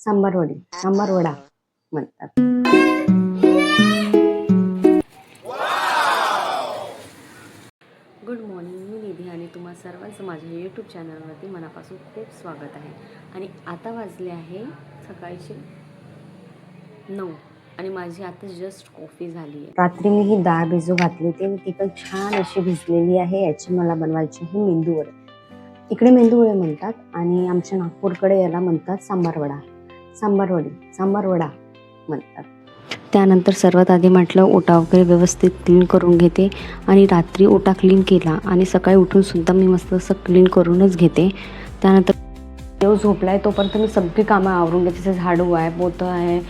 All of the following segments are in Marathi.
सांबारवडी, सांबारवडा म्हणतात. गुड मॉर्निंग, मी निधी आणि तुम्हा सर्वांचं माझ्या यूट्यूब चॅनलवरती मनापासून खूप स्वागत आहे. आणि आता वाजले आहे सकाळचे 9 आणि माझी आता जस्ट कॉफी झाली आहे. रात्री मी ही डाळ भिजू घातली होती, ती पण छान अशी भिजलेली आहे. याची मला बनवायची ही मेंदूवडे. इकडे मेंदूवडे म्हणतात आणि आमच्या नागपूरकडे याला म्हणतात सांबारवडा, सांबारवडी, सांबारवडा म्हणतात. त्यानंतर सर्वात आधी म्हटलं ओटा वगैरे व्यवस्थित क्लीन करून घेते आणि रात्री ओटा क्लीन केला आणि सकाळी उठूनसुद्धा मी मस्त असं क्लीन करूनच घेते. त्यानंतर देव झोपला आहे तोपर्यंत मी सगळी कामं आवरून घेते. जसं झाडू आहे, पोतं आहे,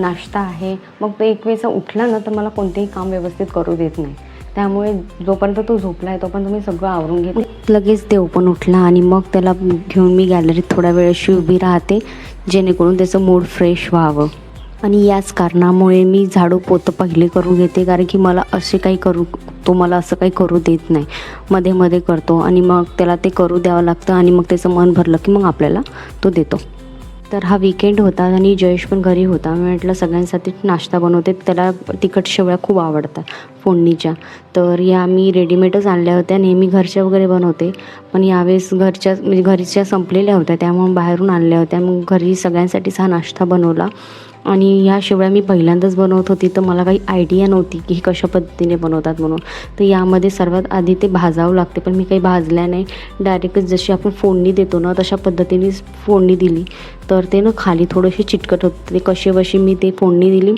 नाश्ता आहे. मग तो एक वेळेचा उठला ना तर मला कोणतेही काम व्यवस्थित करू देत नाही. त्यामुळे जोपर्यंत तो झोपला आहे तोपर्यंत मी सगळं आवरून घेते. लगेच देव पण उठला आणि मग त्याला घेऊन मी गॅलरीत थोड्या वेळ अशी उभी राहते जेणेकरून त्याचं मूड फ्रेश व्हावं. आणि याच कारणामुळे मी झाडू पोतं पहिले करून घेते, कारण की मला तो मला असं काही करू देत नाही. मध्ये मध्ये करतो आणि मग त्याला ते करू द्यावं लागतं आणि मग त्याचं मन भरलं की मग आपल्याला तो देतो. तर हा वीकेंड होता आणि जयेश पण घरी होता. मी म्हटलं सगळ्यांसाठी नाश्ता बनवते. त्याला तिखट शेवळ्या खूप आवडतात फोडणीच्या. तर या मी रेडीमेडच आणल्या होत्या. नेहमी घरच्या वगैरे बनवते, पण यावेळेस घरच्या संपलेल्या होत्या त्यामुळे बाहेरून आणल्या होत्या. मग घरी सगळ्यांसाठीच हा नाश्ता बनवला. आणि ह्या शेवळ्या मी पहिल्यांदाच बनवत होती, तर मला काही आयडिया नव्हती की कशा पद्धतीने बनवतात म्हणून. तर यामध्ये सर्वात आधी ते भाजावं लागते, पण मी काही भाजल्या नाही. डायरेक्टच जशी आपण फोडणी देतो ना तशा पद्धतीने फोडणी दिली तर ते ना खाली थोडेसे चिटकट होते. ते कसेबसे मी ते फोडणी दिली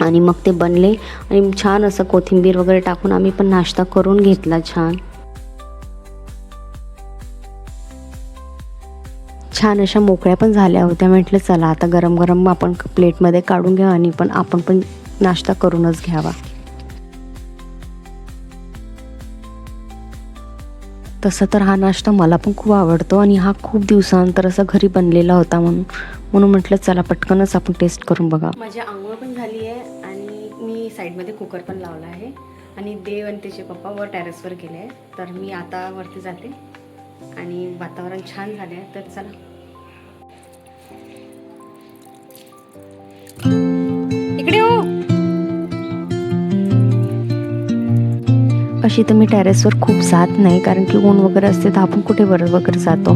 आणि मग ते बनले आणि छान असं कोथिंबीर वगैरे टाकून आम्ही पण नाश्ता करून घेतला छान अशा मोकळ्या पण झाल्या होत्या. म्हटलं चला आता गरम गरम आपण प्लेटमध्ये काढून घ्या आणि आपण पण नाश्ता करूनच घ्यावा. तसं तर हा नाश्ता मला पण खूप आवडतो आणि हा खूप दिवसानंतर असा घरी बनलेला होता म्हणून म्हटलं चला पटकनच आपण टेस्ट करून बघा. माझी आंघोळ पण झाली आहे आणि मी साईडमध्ये कुकर पण लावला आहे आणि देव आणि त्याचे पप्पा वर टेरेसवर गेले आहे. तर मी आता वरती जाते आणि वातावरण छान झाले आहे. तर चला इकडे हो. अशी तर मी टेरेसवर खूप जात नाही, कारण की ऊन वगैरे असते तर आपण कुठे वगैरे जातो.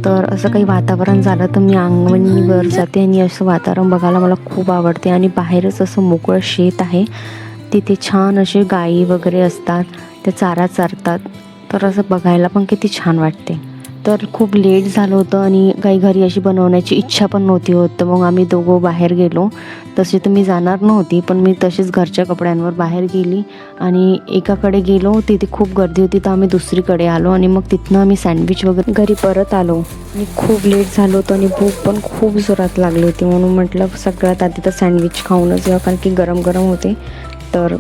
तर असं काही वातावरण झालं तर मी अंगणीवर जाते आणि असं वातावरण बघायला मला खूप आवडते. आणि बाहेरच असं मोकळं शेत आहे, तिथे छान असे गायी वगैरे असतात, ते चारा चारतात. तर असं बघायला पण किती छान वाटते. तर खूप लेट झालं होतं आणि काही घरी अशी बनवण्याची इच्छा पण नव्हती होत. तर मग आम्ही दोघं बाहेर गेलो. तशी तर मी जाणार नव्हती, पण मी तशीच घरच्या कपड्यांवर बाहेर गेली आणि एकाकडे गेलो, तिथे खूप गर्दी होती तर आम्ही दुसरीकडे आलो आणि मग तिथनं आम्ही सँडविच वगैरे घरी परत आलो. आणि खूप लेट झालं होतं आणि भूक पण खूप जोरात लागली होती, म्हणून म्हटलं सगळ्यात आधी तर सँडविच खाऊनच घ्या, कारण की गरम गरम होते. तर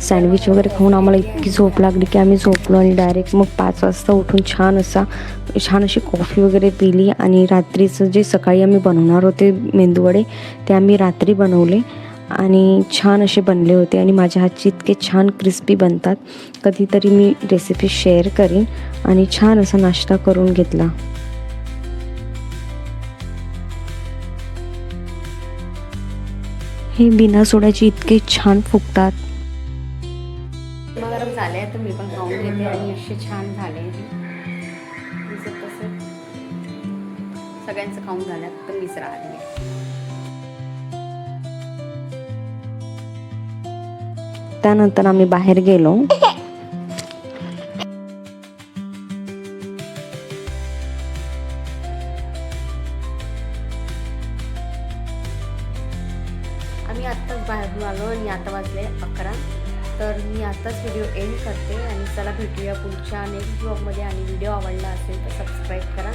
सँडविच वगैरे खाऊन आम्हाला इतकी झोप लागली की आम्ही झोपलो आणि डायरेक्ट मग 5 वाजता उठून छान अशी कॉफी वगैरे पिली. आणि रात्रीचं जे सकाळी आम्ही बनवणार होते मेंदूवडे ते आम्ही रात्री बनवले आणि छान असे बनले होते आणि माझ्या हातचे इतके छान क्रिस्पी बनतात. कधीतरी मी रेसिपी शेअर करीन. आणि छान असा नाश्ता करून घेतला. हे बिना सोड्याचे इतके छान फुगतात. गरम झाले तर मी पण खाऊन घेते आणि असे छान झाले. तसं सगळ्यांचं खाऊन झालं तर मीच राहिली. त्यानंतर आम्ही बाहेर गेलो. आम्ही आत्ताच बाहेरून आलो आणि आता वाजले 11. तर मी आत्ताच व्हिडिओ एंड करते आणि चला भेटूया पुढच्या नेक्स्ट ब्लॉगमध्ये. आणि व्हिडिओ आवडला असेल तर सबस्क्राईब करा.